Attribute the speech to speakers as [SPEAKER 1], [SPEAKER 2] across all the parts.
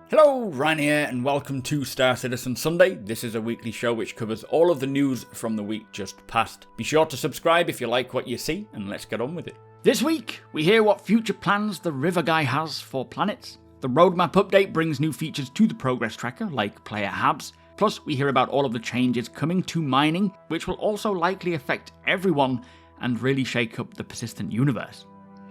[SPEAKER 1] Hello, Ryan here, and welcome to Star Citizen Sunday. This is a weekly show which covers all of the news from the week just past. Be sure to subscribe if you like what you see, and let's get on with it. This week, we hear what future plans the River Guy has for planets. The roadmap update brings new features to the progress tracker, like player habs. Plus, we hear about all of the changes coming to mining, which will also likely affect everyone and really shake up the persistent universe.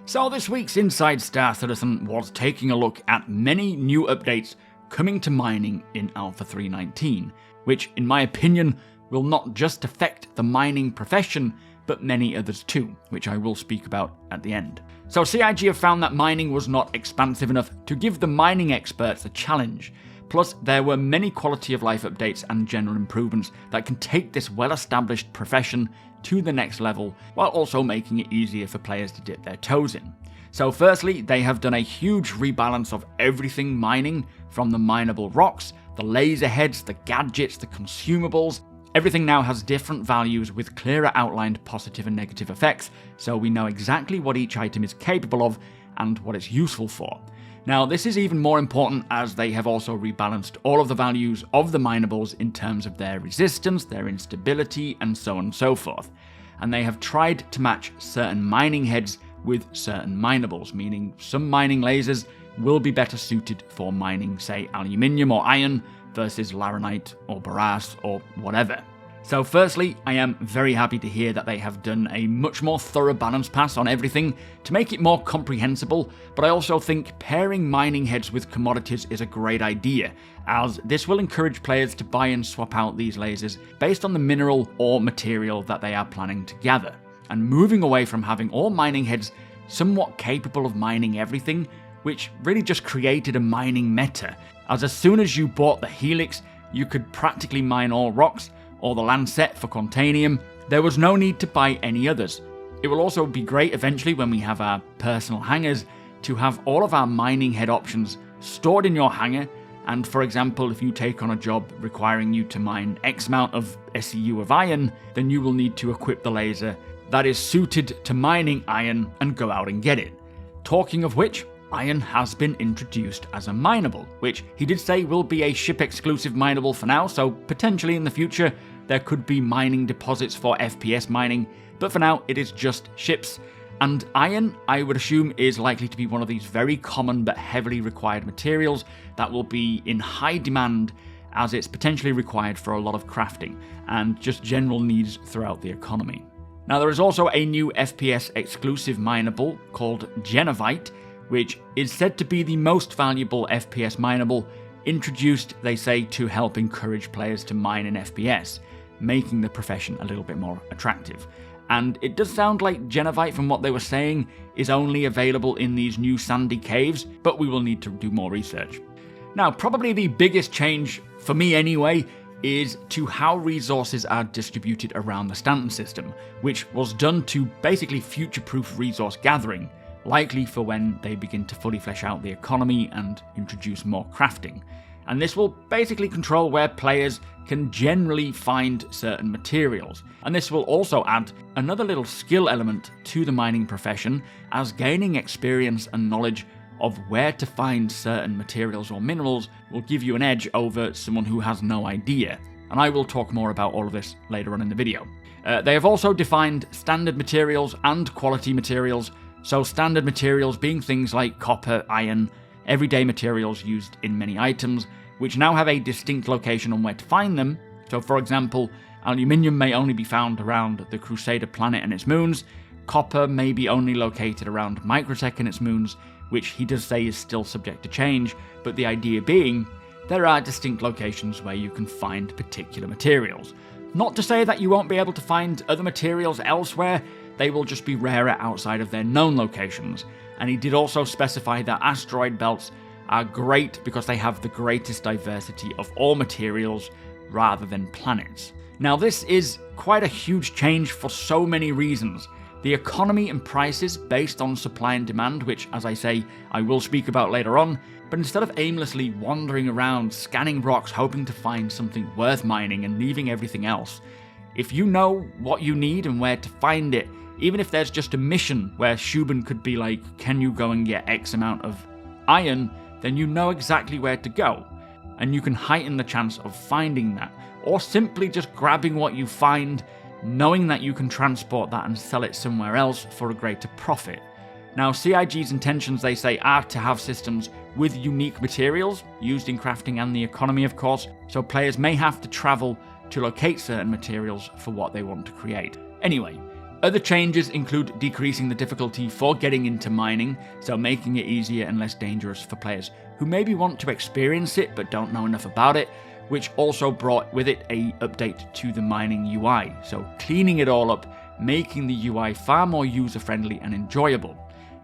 [SPEAKER 1] So this week's Inside Star Citizen was taking a look at many new updates coming to mining in Alpha 3.19, which in my opinion will not just affect the mining profession, but many others too, which I will speak about at the end. So CIG have found that mining was not expansive enough to give the mining experts a challenge. Plus, there were many quality of life updates and general improvements that can take this well-established profession to the next level, while also making it easier for players to dip their toes in. So firstly, they have done a huge rebalance of everything mining, from the mineable rocks, the laser heads, the gadgets, the consumables. Everything now has different values with clearer outlined positive and negative effects, so we know exactly what each item is capable of and what it's useful for. Now, this is even more important as they have also rebalanced all of the values of the minables in terms of their resistance, their instability, and so on and so forth. And they have tried to match certain mining heads with certain minables, meaning some mining lasers will be better suited for mining, say, aluminium or iron versus laranite or brass or whatever. So firstly, I am very happy to hear that they have done a much more thorough balance pass on everything to make it more comprehensible, but I also think pairing mining heads with commodities is a great idea, as this will encourage players to buy and swap out these lasers based on the mineral or material that they are planning to gather, and moving away from having all mining heads somewhat capable of mining everything, which really just created a mining meta, as soon as you bought the Helix, you could practically mine all rocks, or the Lancet for Contanium. There was no need to buy any others. It will also be great eventually when we have our personal hangars to have all of our mining head options stored in your hangar, and for example, if you take on a job requiring you to mine X amount of SEU of iron, then you will need to equip the laser that is suited to mining iron and go out and get it. Talking of which, iron has been introduced as a mineable, which he did say will be a ship-exclusive mineable for now, so potentially in the future there could be mining deposits for FPS mining, but for now it is just ships. And iron, I would assume, is likely to be one of these very common but heavily required materials that will be in high demand, as it's potentially required for a lot of crafting and just general needs throughout the economy. Now there is also a new FPS exclusive mineable called Genovite, which is said to be the most valuable FPS mineable, introduced, they say, to help encourage players to mine in FPS, making the profession a little bit more attractive. And it does sound like Genovite, from what they were saying, is only available in these new sandy caves, but we will need to do more research. Now, probably the biggest change, for me anyway, is to how resources are distributed around the Stanton system, which was done to basically future-proof resource gathering, likely for when they begin to fully flesh out the economy and introduce more crafting. And this will basically control where players can generally find certain materials. And this will also add another little skill element to the mining profession, as gaining experience and knowledge of where to find certain materials or minerals will give you an edge over someone who has no idea. And I will talk more about all of this later on in the video. They have also defined standard materials and quality materials. So standard materials being things like copper, iron, everyday materials used in many items, which now have a distinct location on where to find them. So for example, aluminium may only be found around the Crusader planet and its moons, copper may be only located around Microtech and its moons, which he does say is still subject to change, but the idea being, there are distinct locations where you can find particular materials. Not to say that you won't be able to find other materials elsewhere, they will just be rarer outside of their known locations. And he did also specify that asteroid belts are great because they have the greatest diversity of all materials rather than planets. Now this is quite a huge change for so many reasons. The economy and prices based on supply and demand, which, as I say, I will speak about later on, but instead of aimlessly wandering around scanning rocks hoping to find something worth mining and leaving everything else, if you know what you need and where to find it, even if there's just a mission where Shubin could be like, can you go and get X amount of iron, then you know exactly where to go, and you can heighten the chance of finding that, or simply just grabbing what you find, knowing that you can transport that and sell it somewhere else for a greater profit. Now, CIG's intentions, they say, are to have systems with unique materials used in crafting and the economy, of course, so players may have to travel to locate certain materials for what they want to create. Anyway, other changes include decreasing the difficulty for getting into mining, so making it easier and less dangerous for players who maybe want to experience it but don't know enough about it, which also brought with it an update to the mining UI, so cleaning it all up, making the UI far more user-friendly and enjoyable.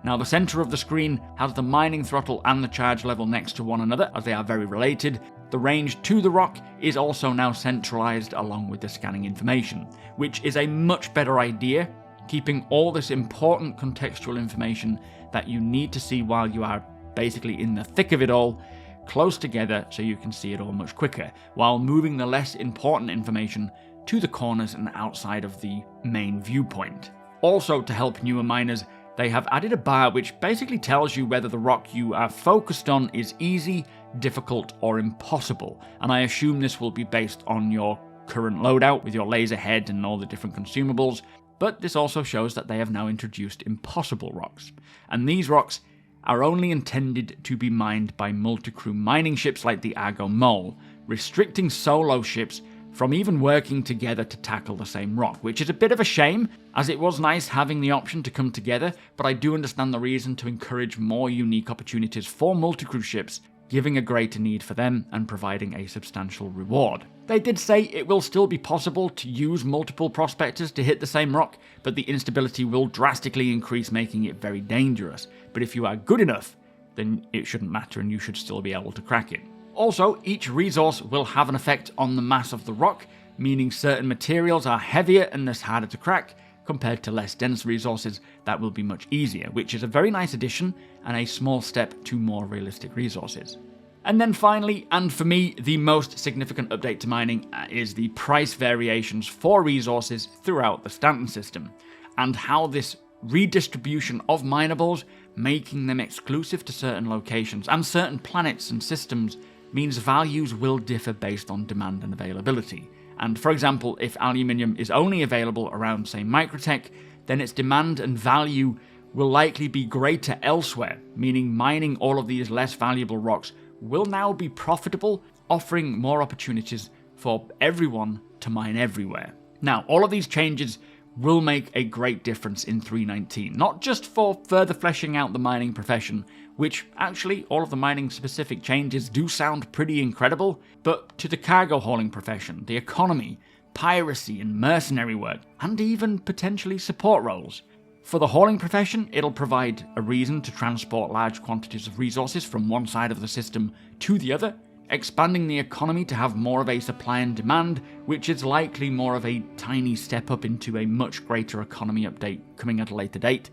[SPEAKER 1] Now, the center of the screen has the mining throttle and the charge level next to one another, as they are very related. The range to the rock is also now centralized along with the scanning information, which is a much better idea, keeping all this important contextual information that you need to see while you are basically in the thick of it all, close together so you can see it all much quicker, while moving the less important information to the corners and outside of the main viewpoint. Also, to help newer miners, they have added a bar which basically tells you whether the rock you are focused on is easy, difficult, or impossible, and I assume this will be based on your current loadout with your laser head and all the different consumables, but this also shows that they have now introduced impossible rocks, and these rocks are only intended to be mined by multi-crew mining ships like the Argo Mole, restricting solo ships from even working together to tackle the same rock, which is a bit of a shame, as it was nice having the option to come together, but I do understand the reason to encourage more unique opportunities for multi-crew ships, giving a greater need for them and providing a substantial reward. They did say it will still be possible to use multiple prospectors to hit the same rock, but the instability will drastically increase, making it very dangerous. But if you are good enough, then it shouldn't matter and you should still be able to crack it. Also, each resource will have an effect on the mass of the rock, meaning certain materials are heavier and thus harder to crack, compared to less dense resources that will be much easier, which is a very nice addition and a small step to more realistic resources. And then finally, and for me, the most significant update to mining is the price variations for resources throughout the Stanton system, and how this redistribution of minables, making them exclusive to certain locations and certain planets and systems, means values will differ based on demand and availability. And for example, if aluminium is only available around, say, Microtech, then its demand and value will likely be greater elsewhere, meaning mining all of these less valuable rocks will now be profitable, offering more opportunities for everyone to mine everywhere. Now, all of these changes will make a great difference in 3.19, not just for further fleshing out the mining profession, which actually all of the mining specific changes do sound pretty incredible, but to the cargo hauling profession, the economy, piracy and mercenary work, and even potentially support roles. For the hauling profession, it'll provide a reason to transport large quantities of resources from one side of the system to the other, expanding the economy to have more of a supply and demand, which is likely more of a tiny step up into a much greater economy update coming at a later date.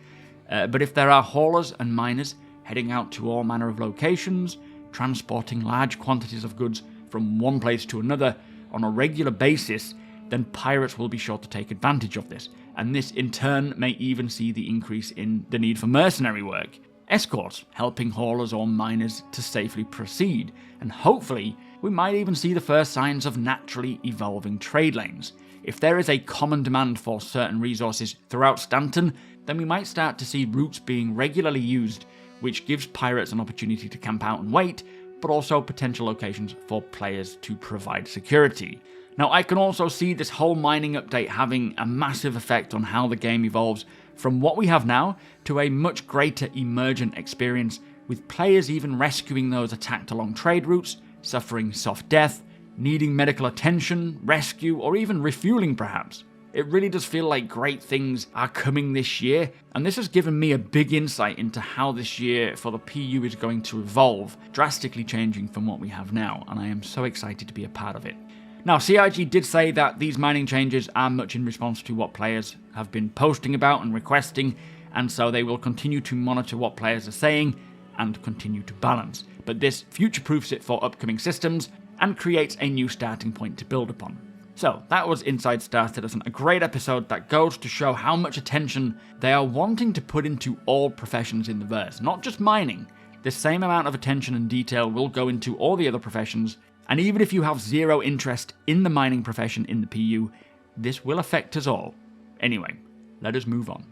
[SPEAKER 1] But if there are haulers and miners heading out to all manner of locations, transporting large quantities of goods from one place to another on a regular basis, then pirates will be sure to take advantage of this, and this in turn may even see the increase in the need for mercenary work, escorts helping haulers or miners to safely proceed, and hopefully we might even see the first signs of naturally evolving trade lanes. If there is a common demand for certain resources throughout Stanton, then we might start to see routes being regularly used, which gives pirates an opportunity to camp out and wait, but also potential locations for players to provide security. Now, I can also see this whole mining update having a massive effect on how the game evolves from what we have now to a much greater emergent experience, with players even rescuing those attacked along trade routes, suffering soft death, needing medical attention, rescue, or even refueling perhaps. It really does feel like great things are coming this year, and this has given me a big insight into how this year for the PU is going to evolve, drastically changing from what we have now, and I am so excited to be a part of it. Now, CIG did say that these mining changes are much in response to what players have been posting about and requesting, and so they will continue to monitor what players are saying and continue to balance. But this future-proofs it for upcoming systems and creates a new starting point to build upon. So, that was Inside Star Citizen, a great episode that goes to show how much attention they are wanting to put into all professions in the verse, not just mining, the same amount of attention and detail will go into all the other professions, and even if you have zero interest in the mining profession in the PU, this will affect us all. Anyway, let us move on.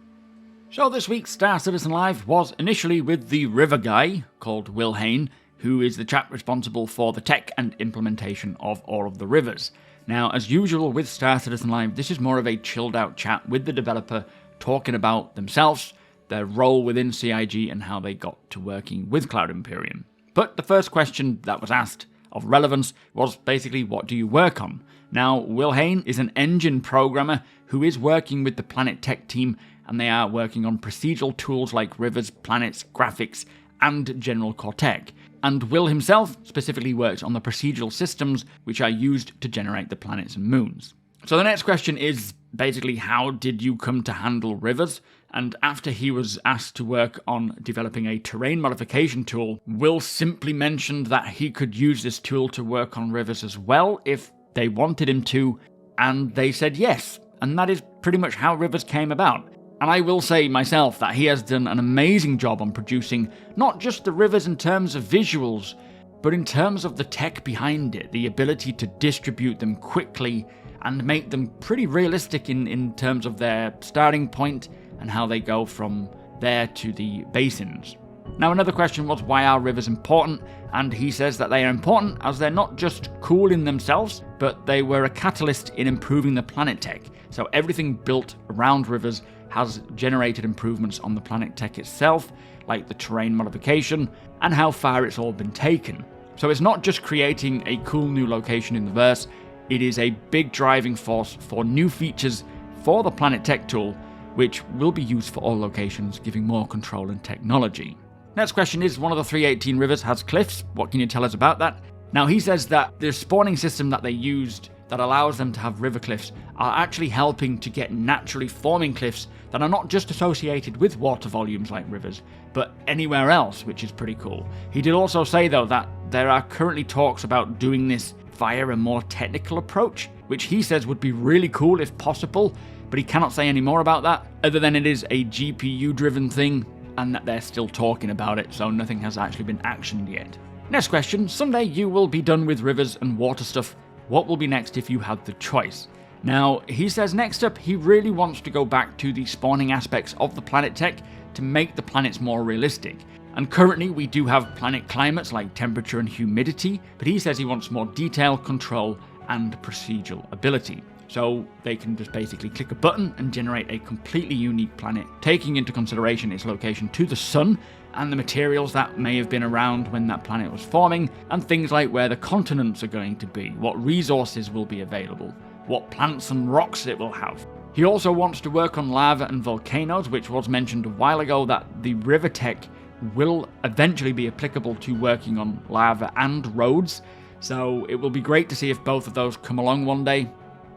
[SPEAKER 1] So this week's Star Citizen Live was initially with the river guy, called Will Hain, who is the chap responsible for the tech and implementation of all of the rivers. Now, as usual with Star Citizen Live, this is more of a chilled out chat with the developer talking about themselves, their role within CIG, and how they got to working with Cloud Imperium. But the first question that was asked of relevance was basically, what do you work on? Now, Will Hain is an engine programmer who is working with the Planet Tech team, and they are working on procedural tools like rivers, planets, graphics, and general core tech. And Will himself specifically works on the procedural systems which are used to generate the planets and moons. So the next question is basically, how did you come to handle rivers? And after he was asked to work on developing a terrain modification tool, Will simply mentioned that he could use this tool to work on rivers as well if they wanted him to, and they said yes. And that is pretty much how rivers came about. And I will say myself that he has done an amazing job on producing not just the rivers in terms of visuals, but in terms of the tech behind it, the ability to distribute them quickly and make them pretty realistic in terms of their starting point and how they go from there to the basins. Now, another question was, why are rivers important? And he says that they are important as they're not just cool in themselves, but they were a catalyst in improving the planet tech. So everything built around rivers has generated improvements on the planet tech itself, like the terrain modification, and how far it's all been taken. So it's not just creating a cool new location in the verse, it is a big driving force for new features for the planet tech tool, which will be used for all locations, giving more control and technology. Next question is, one of the 318 rivers has cliffs. What can you tell us about that? Now, he says that the spawning system that they used that allows them to have river cliffs are actually helping to get naturally forming cliffs that are not just associated with water volumes like rivers, but anywhere else, which is pretty cool. He did also say, though, that there are currently talks about doing this via a more technical approach, which he says would be really cool if possible, but he cannot say any more about that, other than it is a GPU-driven thing, and that they're still talking about it, so nothing has actually been actioned yet. Next question, someday you will be done with rivers and water stuff. What will be next if you had the choice? Now, he says next up, he really wants to go back to the spawning aspects of the planet tech to make the planets more realistic. And currently we do have planet climates like temperature and humidity, but he says he wants more detail, control, and procedural ability. So they can just basically click a button and generate a completely unique planet, taking into consideration its location to the sun and the materials that may have been around when that planet was forming, and things like where the continents are going to be, what resources will be available, what plants and rocks it will have. He also wants to work on lava and volcanoes, which was mentioned a while ago that the river tech will eventually be applicable to working on lava and roads, so it will be great to see if both of those come along one day.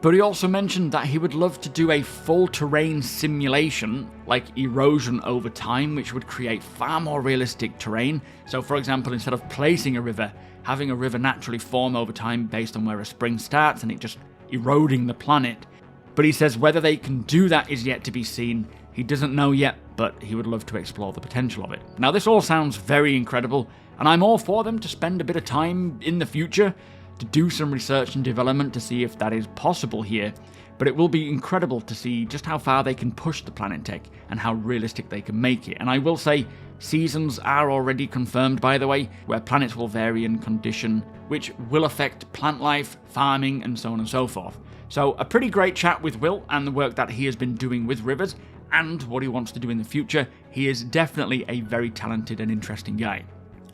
[SPEAKER 1] But he also mentioned that he would love to do a full terrain simulation, like erosion over time, which would create far more realistic terrain. So for example, instead of placing a river, having a river naturally form over time based on where a spring starts and it just eroding the planet. But he says whether they can do that is yet to be seen. He doesn't know yet, but he would love to explore the potential of it. Now, this all sounds very incredible, and I'm all for them to spend a bit of time in the future to do some research and development to see if that is possible here, but it will be incredible to see just how far they can push the planet tech and how realistic they can make it. And I will say, seasons are already confirmed, by the way, where planets will vary in condition, which will affect plant life, farming, and so on and so forth. So a pretty great chat with Will and the work that he has been doing with rivers and what he wants to do in the future. He is definitely a very talented and interesting guy.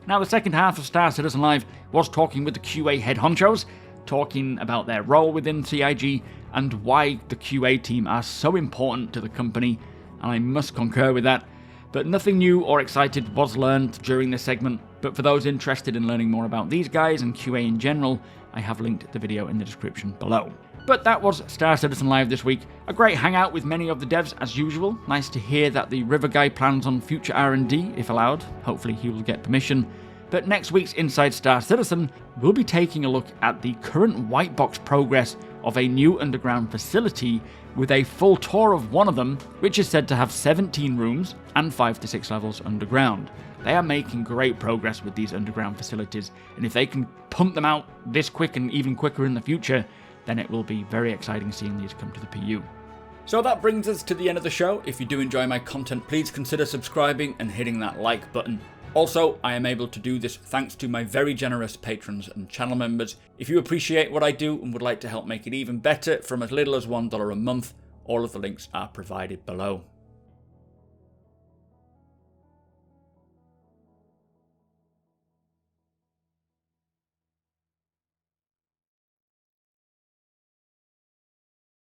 [SPEAKER 1] Now, the second half of Star Citizen Live was talking with the QA head honchos, talking about their role within CIG and why the QA team are so important to the company, and I must concur with that. But nothing new or exciting was learned during this segment, but for those interested in learning more about these guys and QA in general, I have linked the video in the description below. But that was Star Citizen Live this week. A great hangout with many of the devs as usual. Nice to hear that the River Guy plans on future R&D, if allowed. Hopefully he will get permission. But next week's Inside Star Citizen, we'll be taking a look at the current white box progress of a new underground facility with a full tour of one of them, which is said to have 17 rooms and 5 to 6 levels underground. They are making great progress with these underground facilities, and if they can pump them out this quick and even quicker in the future, then it will be very exciting seeing these come to the PU. So that brings us to the end of the show. If you do enjoy my content, please consider subscribing and hitting that like button. Also, I am able to do this thanks to my very generous patrons and channel members. If you appreciate what I do and would like to help make it even better from as little as $1 a month, all of the links are provided below.